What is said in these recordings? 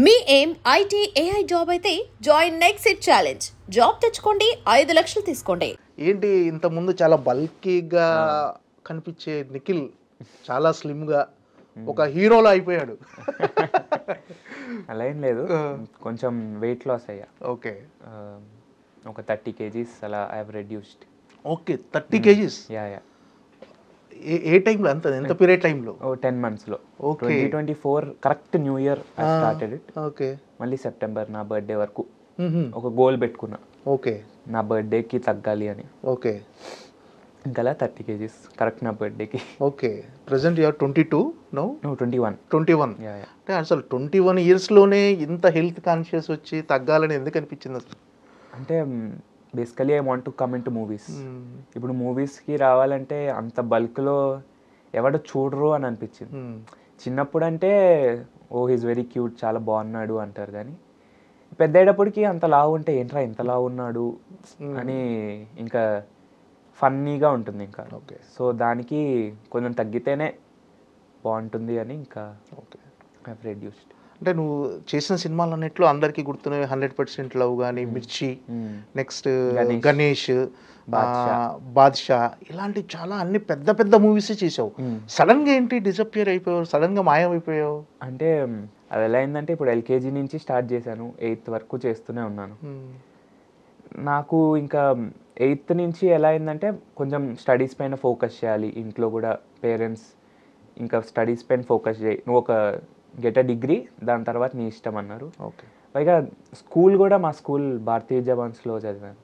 మీ ఏం IT AI job అయితే join next it challenge. Job తెచ్చుకోండి, 5 లక్షలు తీసుకోండి. ఏంటి ఇంత ముందు చాలా బల్కీగా కనిపించే నిఖిల్ చాలా స్లిమ్గా ఒక హీరోలో అయిపోయాడు. అలా ఏం లేదు, కొంచెం వెయిట్ లాస్ అయ్యా. ఓకే, ఒక 30 kgs అలా I have reduced. Okay, 30 kgs. Yeah yeah. ఏ టైంలో ఎంత పీరియడ్ టైంలో? 10 monthsలో. Okay, 2024 correct new year I started it. Okay, మళ్ళీ సెప్టెంబర్ నా బర్త్డే వరకు ఒక గోల్ పెట్టుకున్నా. ఓకే, నా బర్త్డేకి తగ్గాలి అని. ఓకే, ఇంకా 30 kgs కరెక్ట్ నా బర్త్డేకి. Okay. Present you are 22 no? 21. Yeah yeah. అంటే అసలు 21 ఇయర్స్లోనే ఇంత హెల్త్ కాన్షియస్ వచ్చి తగ్గాలని ఎందుకు అనిపించింది అసలు? అంటే basically I want to come in to movies. ఇప్పుడు మూవీస్కి రావాలంటే అంత బల్క్లో ఎవడో చూడరు అని అనిపించింది. చిన్నప్పుడు అంటే ఓ హీస్ వెరీ క్యూట్, చాలా బాగున్నాడు అంటారు, కానీ పెద్ద అయ్యేటప్పటికి అంత లావు ఉంటే ఏంట్రా ఇంత లావు ఉన్నాడు అని ఇంకా ఫన్నీగా ఉంటుంది ఇంకా. ఓకే, సో దానికి కొంచెం తగ్గితేనే బాగుంటుంది అని ఇంకా ఓకే, ఐ హావ్ రెడ్యూస్డ్. అంటే నువ్వు చేసిన సినిమాలు అన్నిట్లో అందరికీ గుర్తున్నవి 100% లవ్ కానీ, మిర్చి, నెక్స్ట్ గణేష్, బాద్షా, ఇలాంటి చాలా అన్ని పెద్ద పెద్ద మూవీస్ చేసావు. సడన్ గా ఏంటి డిసప్పియర్ అయిపోయావు, సడన్ గా మాయమైపోయావు? అంటే అది ఎలా అయిందంటే ఇప్పుడు ఎల్కేజీ నుంచి స్టార్ట్ చేశాను, 8th వరకు చేస్తూనే ఉన్నాను. నాకు ఇంకా 8th నుంచి ఎలా అయిందంటే కొంచెం స్టడీస్ పైన ఫోకస్ చేయాలి. ఇంట్లో కూడా పేరెంట్స్ ఇంకా స్టడీస్ పైన ఫోకస్ చేయి, నువ్వు ఒక గెట్ అ డిగ్రీ, దాని తర్వాత నీ ఇష్టం అన్నారు. ఓకే. పైగా స్కూల్ కూడా మా స్కూల్ భారతీయ జవాన్స్లో చదివాను.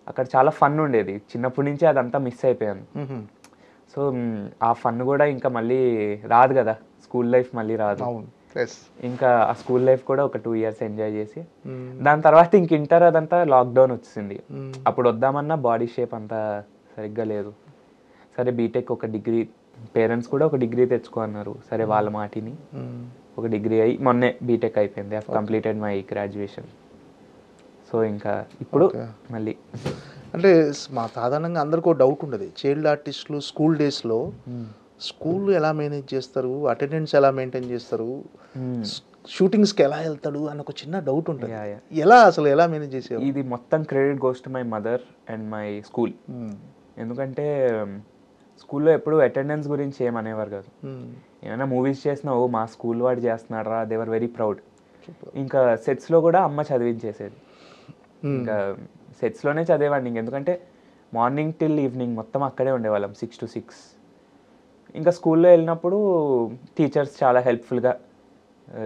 అక్కడ చాలా ఫన్ ఉండేది, చిన్నప్పటి నుంచి అదంతా మిస్ అయిపోయాను. సో ఆ ఫన్ కూడా ఇంకా మళ్ళీ రాదు కదా, స్కూల్ లైఫ్ మళ్ళీ రాదు. ఇంకా ఆ స్కూల్ లైఫ్ కూడా ఒక 2 years ఎంజాయ్ చేసి దాని తర్వాత ఇంక ఇంటర్ అదంతా లాక్డౌన్ వచ్చింది. అప్పుడు వద్దామన్నా బాడీ షేప్ అంతా సరిగ్గా లేదు. సరే బీటెక్ ఒక డిగ్రీ, పేరెంట్స్ కూడా ఒక డిగ్రీ తెచ్చుకో అన్నారు. సరే వాళ్ళ మాటిని ఒక డిగ్రీ అయ్యి మొన్నే బీటెక్ అయిపోయింది. I completed my graduation. So ఇంకా ఇప్పుడు మళ్ళీ అంటే మా సాధారణంగా అందరికీ ఒక డౌట్ ఉండదు, చైల్డ్ ఆర్టిస్టులు స్కూల్ డేస్లో స్కూల్ ఎలా మేనేజ్ చేస్తారు, అటెండెన్స్ ఎలా మెయింటైన్ చేస్తారు, షూటింగ్స్కి ఎలా వెళ్తాడు అని ఒక చిన్న డౌట్ ఉంటుంది. ఎలా మేనేజ్ చేసేవారు? ఇది మొత్తం credit goes to my mother and my school. ఎందుకంటే స్కూల్లో ఎప్పుడు అటెండెన్స్ గురించి ఏమనేవారు కాదు. ఏమైనా మూవీస్ చేసినా ఓ మా స్కూల్ వాడు చేస్తున్నాడు రా, దేవర్ వెరీ ప్రౌడ్. ఇంకా సెట్స్లో కూడా అమ్మ చదివించేసేది. ఇంకా సెట్స్లోనే చదివేవాడిని ఎందుకంటే మార్నింగ్ టిల్ ఈవినింగ్ మొత్తం అక్కడే ఉండేవాళ్ళం 6 to 6. ఇంకా స్కూల్లో వెళ్ళినప్పుడు టీచర్స్ చాలా హెల్ప్ఫుల్గా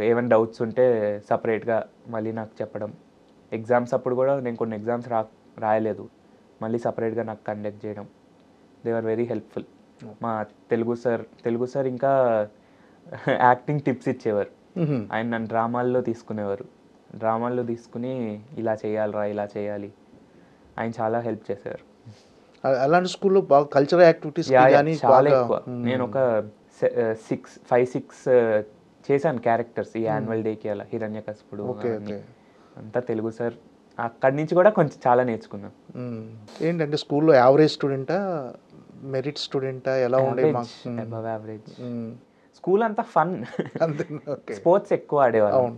ఏమైనా డౌట్స్ ఉంటే సపరేట్గా మళ్ళీ నాకు చెప్పడం. ఎగ్జామ్స్ అప్పుడు కూడా నేను కొన్ని ఎగ్జామ్స్ రాయలేదు, మళ్ళీ సపరేట్గా నాకు కండక్ట్ చేయడం. They are very helpful. మా తెలుగు సార్ ఇంకా యాక్టింగ్ టిప్స్ ఇచ్చేవారు. ఆయన నన్ను డ్రామాల్లో తీసుకుని ఇలా చేయాలిరా, ఇలా చేయాలి, ఆయన చాలా హెల్ప్ చేశారు. అలాంటి స్కూల్లో బాగా కల్చరల్ యాక్టివిటీస్ చాలా ఎక్కువ. నేను ఒక 5-6 చేశాను క్యారెక్టర్స్ ఈ యాన్యువల్ డేకి. అలా హిరణ్యకశిపుడు అంతా తెలుగు సార్. అక్కడి నుంచి కూడా కొంచెం చాలా నేర్చుకున్నాను. ఏంటంటే స్కూల్లో యావరేజ్ స్టూడెంటా, మెరిట్ స్టూడెంటా, ఎలా ఉండే? Above average. స్కూల్ అంతా ఫన్, స్పోర్ట్స్ ఎక్కువ ఆడేవాళ్ళం.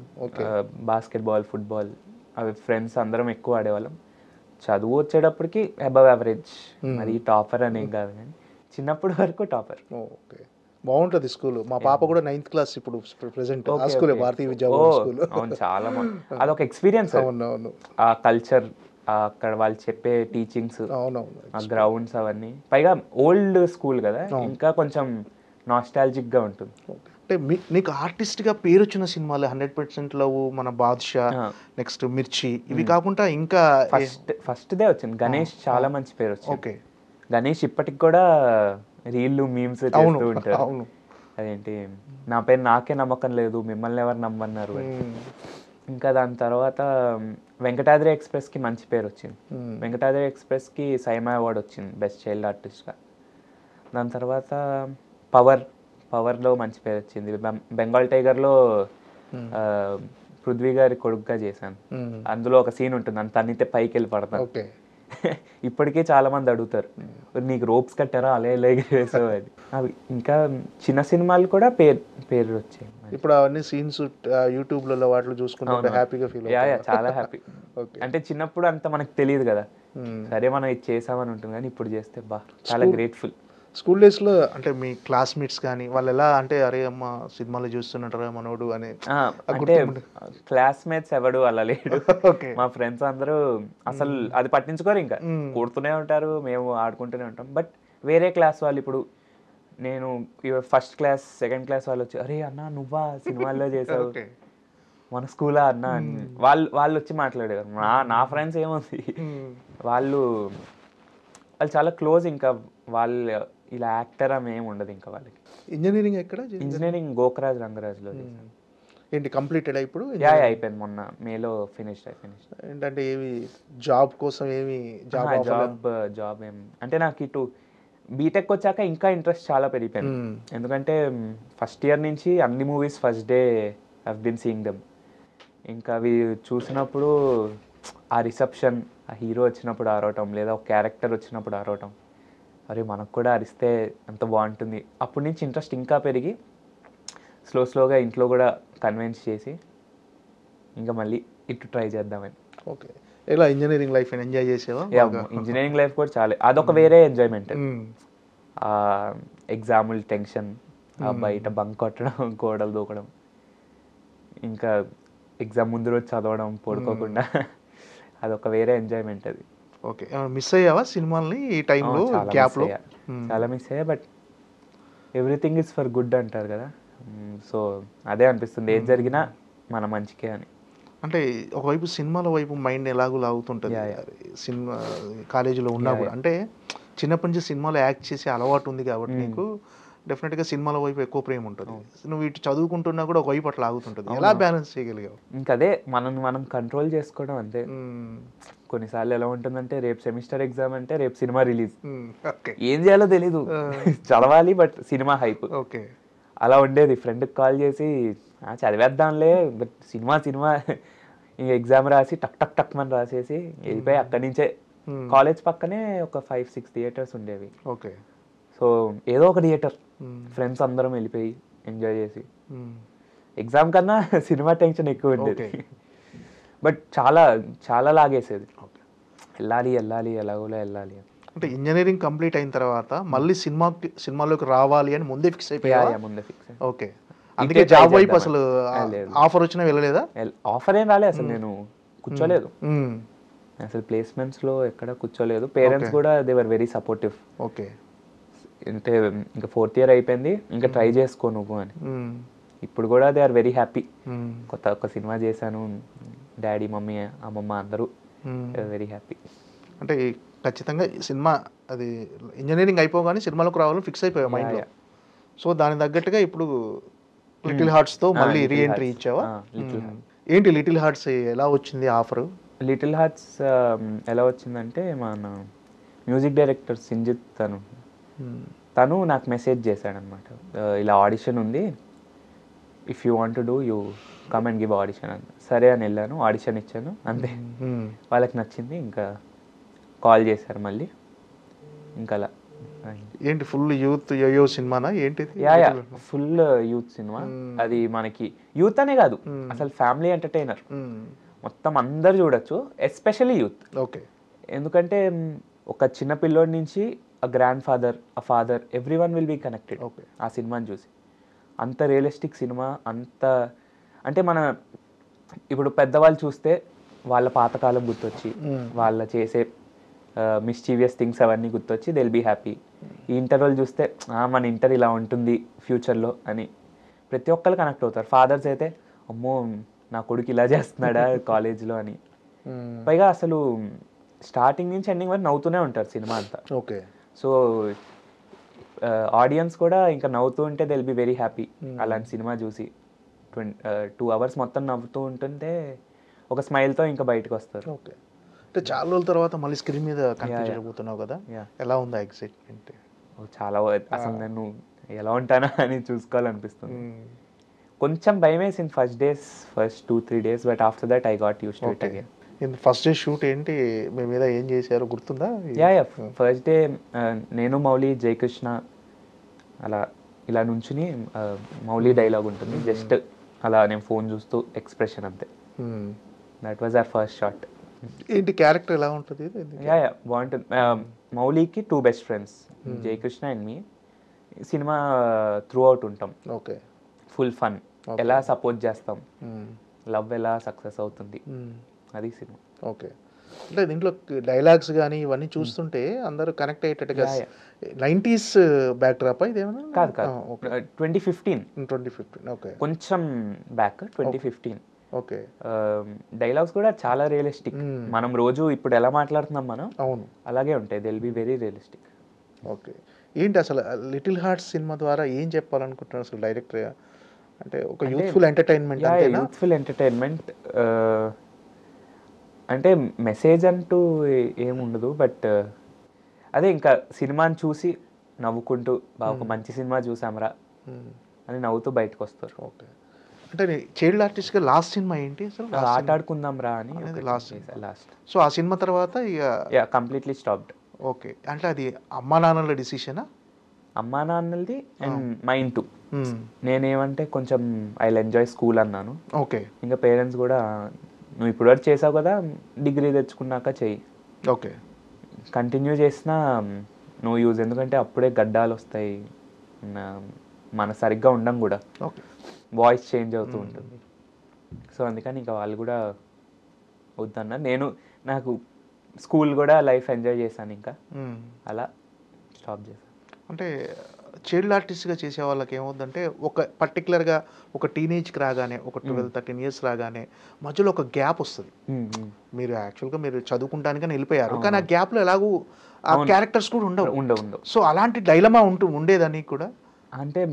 బాస్కెట్బాల్, ఫుట్బాల్, అవి ఫ్రెండ్స్ అందరం ఎక్కువ ఆడేవాళ్ళం. చదువు వచ్చేటప్పటికి అబవ్ యావరేజ్, మరి టాపర్ అనేం కాదు కానీ చిన్నప్పటి వరకు టాపర్. ఓకే, బాగుంటుంది స్కూల్. మా పాప కూడా 9th క్లాస్ ఇప్పుడు ప్రెసెంట్ ఆ స్కూల్, భారతీయ విద్యాభవన్ స్కూల్. అవును, చాలా అదొక ఎక్స్పీరియన్స్. అవునవును, ఆ కల్చర్, అక్కడ వాళ్ళు చెప్పే టీచింగ్స్, ఆ గ్రౌండ్స్ అవన్నీ. పైగా ఓల్డ్ స్కూల్ కదా, ఇంకా కొంచెం నాస్టాలజిక్ గా ఉంటుంది. అంటే నీకు ఆర్టిస్ట్గా పేరు వచ్చిన సినిమాలు 100% లవ్, మన బాద్షా, నెక్స్ట్ మిర్చి, ఇవి కాకుండా ఇంకా ఫస్ట్దే వచ్చింది గణేష్. చాలా మంచి పేరు వచ్చింది. ఓకే, గణేష్ ఇప్పటికి కూడా రీల్లు మీమ్స్ చేస్తూ ఉంటారు. అదేంటి, నా పేరు నాకే నమ్మకం లేదు, మిమ్మల్ని ఎవరు నమ్మన్నారు. ఇంకా దాని తర్వాత వెంకటాద్రి ఎక్స్ప్రెస్కి మంచి పేరు వచ్చింది. వెంకటాద్రి ఎక్స్ప్రెస్కి సైమా అవార్డు వచ్చింది బెస్ట్ చైల్డ్ ఆర్టిస్ట్గా. దాని తర్వాత పవర్లో మంచి పేరు వచ్చింది. బెంగాల్ టైగర్లో పృథ్వీ గారి కొడుకుగా చేశాను. అందులో ఒక సీన్ ఉంటుంది, నన్ను తన్నితే పైకి వెళ్ళి పడతాను. ఇప్పటికే చాలా మంది అడుగుతారు, నీకు రోప్స్ కట్టారా, అలా ఇలా వేసావు అది. అవి ఇంకా చిన్న సినిమాలు కూడా పేరు వచ్చాయి. ఇప్పుడు అవన్నీ సీన్స్ యూట్యూబ్లలో వాటిలో చూసుకుంటే హ్యాపీగా ఫీల్ యా చాలా హ్యాపీ. ఓకే. అంటే చిన్నప్పుడు అంత మనకు తెలియదు కదా, సరే మనం ఇది చేసామని ఉంటుంది, కానీ ఇప్పుడు చేస్తే చాలా గ్రేట్ఫుల్. స్కూల్ డేస్లో అంటే మీ క్లాస్మేట్స్ కానీ వాళ్ళు ఎలా అంటే అరే అమ్మ సినిమాలో చూస్తున్నట్రా మనోడు అని అంటే క్లాస్మేట్స్ ఎవడు అలా లేడు. ఓకే. మా ఫ్రెండ్స్ అందరూ అసలు అది పట్టించుకోరు, ఇంకా కొడుతూనే ఉంటారు, మేము ఆడుకుంటూనే ఉంటాం. బట్ వేరే క్లాస్ వాళ్ళు, ఇప్పుడు నేను ఫస్ట్ క్లాస్ సెకండ్ క్లాస్ వాళ్ళు వచ్చి అరే అన్న నువ్వా సినిమాల్లో చేసావు, మన స్కూలా అన్న వాళ్ళు వచ్చి మాట్లాడేవారు. నా ఫ్రెండ్స్ ఏముంది, వాళ్ళు చాలా క్లోజ్. ఇంకా వాళ్ళు ఇలా యాక్టర్ అని ఏమి ఉండదు ఇంకా వాళ్ళకి. ఇంజనీరింగ్ ఎక్కడ? ఇంజనీరింగ్ గోకరాజ్ రంగరాజ్లో చేశాను. ఏంటి కంప్లీటెడ్ ఇప్పుడు? అయిపోయింది, మొన్న మేలో ఫినిష్. ఏంటంటే ఏమి జాబ్ కోసం ఏమి జాబ్ ఏం అంటే నాకు ఇటు బీటెక్ వచ్చాక ఇంకా ఇంట్రెస్ట్ చాలా పెరిగిపోయింది. ఎందుకంటే ఫస్ట్ ఇయర్ నుంచి అన్ని movies first day have been seeing them. ఇంకా అవి చూసినప్పుడు ఆ రిసెప్షన్, ఆ హీరో వచ్చినప్పుడు ఆరవటం, లేదా ఒక క్యారెక్టర్ వచ్చినప్పుడు ఆరవటం, అరే మనకు కూడా అరిస్తే ఎంత బాగుంటుంది. అప్పటి నుంచి ఇంట్రెస్ట్ ఇంకా పెరిగి స్లోగా ఇంట్లో కూడా కన్విన్స్ చేసి ఇంకా మళ్ళీ ఇటు ట్రై చేద్దామని. ఓకే. ఇలా ఇంజనీరింగ్ లైఫ్ ఎంజాయ్ చేసేవా? ఇంజనీరింగ్ లైఫ్ కూడా చాలా, అదొక వేరే ఎంజాయ్మెంట్. ఎగ్జాముల టెన్షన్, బయట బంక్ కొట్టడం, గోడలు దూకడం, ఇంకా ఎగ్జామ్ ముందు రోజు చదవడం పడుకోకుండా, అదొక వేరే ఎంజాయ్మెంట్ అది. ఓకే. మిస్ అయ్యావా సినిమాల్ని ఈ టైంలో, గ్యాప్లో? చాలా మిస్ అయ్యా, but everything is for good అంటారు కదా, సో అదే అనిపిస్తుంది ఏది జరిగినా మన మంచికే అని. అంటే ఒకవైపు సినిమాల వైపు మైండ్ ఎలాగో లాగుతుంటుంది సినిమా కాలేజీలో ఉన్నా కూడా. అంటే చిన్నప్పటి నుంచి సినిమాలో యాక్ట్ చేసే అలవాటు ఉంది కాబట్టి నీకు డెఫినెట్గా సినిమాల వైపు ఎక్కువ ప్రేమ ఉంటుంది. నువ్వు ఇటు చదువుకుంటున్నా కూడా ఒకవైపు అట్లా ఆగుతుంటుంది. ఎలా బ్యాలెన్స్ చేయగలిగావు? ఇంకా అదే మనం కంట్రోల్ చేసుకోవడం అంతే. కొన్నిసార్లు ఎలా ఉంటుందంటే రేపు సెమిస్టర్ ఎగ్జామ్ అంటే రేపు సినిమా రిలీజ్, ఏం చేయాలో తెలీదు, చదవాలి బట్ సినిమా హైప్. ఓకే. అలా ఉండేది. ఫ్రెండ్కి కాల్ చేసి చదివేద్దాంలే బట్ సినిమా ఇంకా ఎగ్జామ్ రాసి టక్ అని రాసేసి వెళ్ళిపోయి అక్కడి నుంచే. కాలేజ్ పక్కనే ఒక 5-6 థియేటర్స్ ఉండేవి. ఓకే. సో ఏదో ఒక థియేటర్, ఫ్రెండ్స్ అందరం వెళ్ళిపోయి ఎంజాయ్ చేసి, ఎగ్జామ్ కన్నా సినిమా టెన్షన్ ఎక్కువ ఉండేది, బట్ చాలా లాగేసేది. వెళ్ళాలి ఎలాగోలా వెళ్ళాలి. అంటే ఇంజనీరింగ్ కంప్లీట్ అయిన తర్వాత మళ్ళీ సినిమాలోకి రావాలి అని ముందే ఫిక్స్ అయిపోయా? ముందే ఫిక్స్. ఓకే. అందుకే జాబ్ వైపు అసలు ఆఫర్ వచ్చినా వెళ్ళలేదా? ఆఫర్ ఏం రాలేదు అసలు, నేను కూర్చోలేదు అసలు, ప్లేస్మెంట్స్లో ఎక్కడ కూర్చోలేదు. పేరెంట్స్ కూడా they were very supportive. Okay. అంటే ఇంకా 4th ఇయర్ అయిపోయింది, ఇంకా ట్రై చేసుకో నువ్వు అని. ఇప్పుడు కూడా దే ఆర్ వెరీ హ్యాపీ. ఒక సినిమా చేశాను, డాడీ మమ్మీ అమ్మమ్మ అందరూ వెరీ హ్యాపీ. అంటే ఖచ్చితంగా సినిమా అది ఇంజనీరింగ్ అయిపోగానే సినిమాలోకి రావాలని ఫిక్స్ అయిపోయావు మైండ్లో. సో దానికి తగ్గట్టుగా ఇప్పుడు లిటిల్ హార్ట్స్తో మళ్ళీ రీఎంట్రీ ఇచ్చావా? ఏంటి లిటిల్ హార్ట్స్ ఎలా వచ్చింది ఆఫర్? లిటిల్ హార్ట్స్ ఎలా వచ్చిందంటే మన మ్యూజిక్ డైరెక్టర్ సింజిత్ తను నాకు మెసేజ్ చేశాడనమాట, ఇలా ఆడిషన్ ఉంది, if you want to do you come and give audition అని. సరే అని వెళ్ళాను, ఆడిషన్ ఇచ్చాను, అంతే. వాళ్ళకి నచ్చింది, ఇంకా కాల్ చేశారు మళ్ళీ, ఇంకా అలా. ఏంటి ఫుల్ యూత్ యోయో సినిమానా ఏంటిది? Full youth cinema. అది మనకి యూత్ అనే కాదు, అసలు ఫ్యామిలీ ఎంటర్టైనర్, మొత్తం అందరు చూడొచ్చు, ఎస్పెషల్లీ యూత్. ఓకే. ఎందుకంటే ఒక చిన్న పిల్లోడి నుంచి grandfather, father, everyone will be connected ఆ సినిమాని చూసి. అంత రియలిస్టిక్ సినిమా, అంత అంటే మన ఇప్పుడు పెద్దవాళ్ళు చూస్తే వాళ్ళ పాతకాలం గుర్తొచ్చి, వాళ్ళ చేసే మిస్చీవియస్ థింగ్స్ అవన్నీ గుర్తొచ్చి దే విల్ బీ హ్యాపీ. ఈ ఇంటర్ వాళ్ళు చూస్తే మన ఇంటర్ ఇలా ఉంటుంది ఫ్యూచర్లో అని ప్రతి ఒక్కరు కనెక్ట్ అవుతారు. ఫాదర్స్ అయితే అమ్మో నా కొడుకు ఇలా చేస్తున్నాడా కాలేజ్లో అని. పైగా అసలు స్టార్టింగ్ నుంచి ఎండింగ్ వరకు నవ్వుతూనే ఉంటారు సినిమా అంతా. ఓకే. సో ఆడియన్స్ కూడా ఇంకా నవ్వుతూ ఉంటే they will be very happy అలాంటి సినిమా చూసి. 2 hours మొత్తం నవ్వుతూ ఉంటుంటే ఒక స్మైల్తో ఇంకా బయటకు వస్తారు. ఓకే. అంటే చాలా రోజుల తర్వాత మళ్ళీ స్క్రీన్ మీద కంటిన్యూ చేయబోతున్నావు కదా, ఎలా ఉందా ఎక్సైట్మెంట్? చాలా, అసలు నేను ఎలా ఉంటానా అని చూసుకోవాలనిపిస్తుంది. కొంచెం భయం వేసింది first 2-3 days, but after that I got used to it again. First day shoot ఏంటి, మీ మీద ఏం చేశారో గుర్తుందా? ఫస్ట్ డే నేను మౌలి జయకృష్ణ అలా ఇలా నుంచుని మౌలి డైలాగ్ ఉంటుంది, జస్ట్ అలా నేను ఫోన్ చూస్తూ ఎక్స్ప్రెషన్ అంతే. That was our first shot. ఏంటి క్యారెక్టర్ ఎలా ఉంటుంది? యా బాగుంటుంది. మౌలికి 2 best friends, Jayakrishna and me. Cinema through out ఉంటాం. ఓకే. ఫుల్ ఫన్, ఎలా సపోర్ట్ చేస్తాం, లవ్ ఎలా సక్సెస్ అవుతుంది, అది సినిమా. ఓకే. అంటే దీంట్లో డైలాగ్స్ కానీ ఇవన్నీ చూస్తుంటే అందరూ కనెక్ట్ అయ్యేటట్టుగా 90s బ్యాక్డ్రాప్ ఇదేమన్నా? కాదు కాదు, 2015. ఓకే, కొంచెం బ్యాక్ 2015. ఓకే. డైలాగ్స్ కూడా చాలా రియలిస్టిక్. మనం రోజు ఇప్పుడు ఎలా మాట్లాడుతున్నాం మనం, అవును, అలాగే ఉంటాయి. They'll be very realistic. Okay. ఏంటి అసలు లిటిల్ హార్ట్స్ సినిమా ద్వారా ఏం చెప్పాలనుకుంటున్నారు అసలు డైరెక్టర్? అంటే ఒక యూత్ఫుల్ ఎంటర్టైన్మెంట్ అంతేనా? యూత్ఫుల్ ఎంటర్టైన్మెంట్ అంటే మెసేజ్ అంటూ ఏముండదు, బట్ అదే ఇంకా సినిమాని చూసి నవ్వుకుంటూ బాగా ఒక మంచి సినిమా చూసామరా అని నవ్వుతూ బయటకు వస్తారు. ఓకే. అంటే చైల్డ్ ఆర్టిస్ట్గా లాస్ట్ సినిమా ఏంటి అసలు? ఆట ఆడుకుందాం రా అని లాస్ట్. సో ఆ సినిమా తర్వాత ఇక కంప్లీట్లీ స్టాప్డ్. ఓకే. అంటే అది అమ్మా నాన్నల డిసిషనా? అమ్మా నాన్నలది అండ్ మైండ్ టూ. నేనేమంటే కొంచెం ఐ విల్ ఎంజాయ్ స్కూల్ అన్నాను. ఓకే. ఇంకా పేరెంట్స్ కూడా నువ్వు ఇప్పుడు వరకు చేసావు కదా, డిగ్రీ తెచ్చుకున్నాక చెయ్యి. ఓకే. కంటిన్యూ చేసినా నో యూజ్, ఎందుకంటే అప్పుడే గడ్డాలు వస్తాయి, మన సరిగ్గా ఉండం కూడా, వాయిస్ చేంజ్ అవుతూ ఉంటుంది. సో అందుకని ఇంకా వాళ్ళు కూడా వద్దన్నారు. నాకు స్కూల్ కూడా లైఫ్ ఎంజాయ్ చేశాను, ఇంకా అలా స్టాప్ చేశాను. అంటే చైల్డ్ ఆర్టిస్ట్గా చేసే వాళ్ళకి ఏమవుతుందంటే ఒక పర్టికులర్గా ఒక టీనేజ్కి రాగానే, ఒక 12-13 ఇయర్స్ రాగానే మధ్యలో ఒక గ్యాప్ వస్తుంది. మీరు యాక్చువల్గా మీరు చదువుకుంటానికని వెళ్ళిపోయారు, కానీ ఆ గ్యాప్లో ఎలాగూ ఆ క్యారెక్టర్స్ కూడా ఉండవు. సో అలాంటి డైలమా ఉండేదని కూడా. అంటే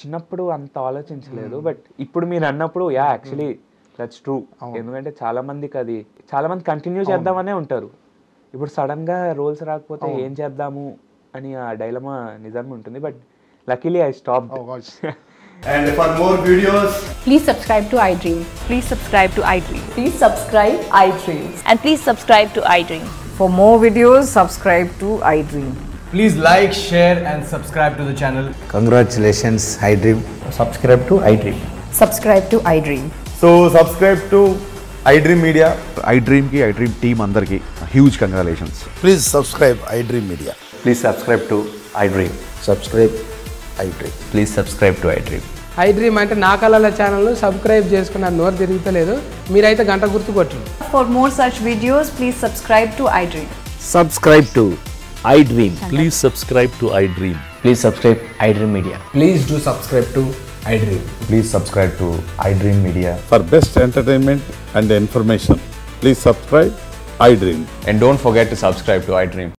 చిన్నప్పుడు అంత ఆలోచించలేదు, బట్ ఇప్పుడు మీరు అన్నప్పుడు యాక్చువల్లీ దట్స్ ట్రూ. ఎందుకంటే చాలా మంది కంటిన్యూ చేద్దామనే ఉంటారు. ఇప్పుడు సడన్గా రోల్స్ రాకపోతే ఏం చేద్దాము అని ఆ డైలమా నిజంగా ఉంటుంది. But luckily I stopped. And for more videos, please subscribe to iDream. Please subscribe to iDream. Please subscribe iDream. And please subscribe to iDream. For more videos, subscribe to iDream. please like, share and subscribe to the channel. Congratulations, iDream. Subscribe to iDream. Subscribe to iDream. So subscribe to iDream Media. iDream ki iDream team andarki huge congratulations. Please subscribe iDream Media. Please subscribe to iDream. Subscribe iDream. Please subscribe to iDream. iDream అంటే నా కళల ఛానల్ను subscribe చేసుకున్న నోరు తిరుగుతలేదు, మీరైతే గంట గుర్తు కొట్టండి. For more such videos, please subscribe to iDream. Subscribe to iDream. Please subscribe to iDream. Please subscribe iDream Media. Please do subscribe to iDream. Please subscribe to iDream Media. For best entertainment and information, please subscribe iDream. And don't forget to subscribe to iDream.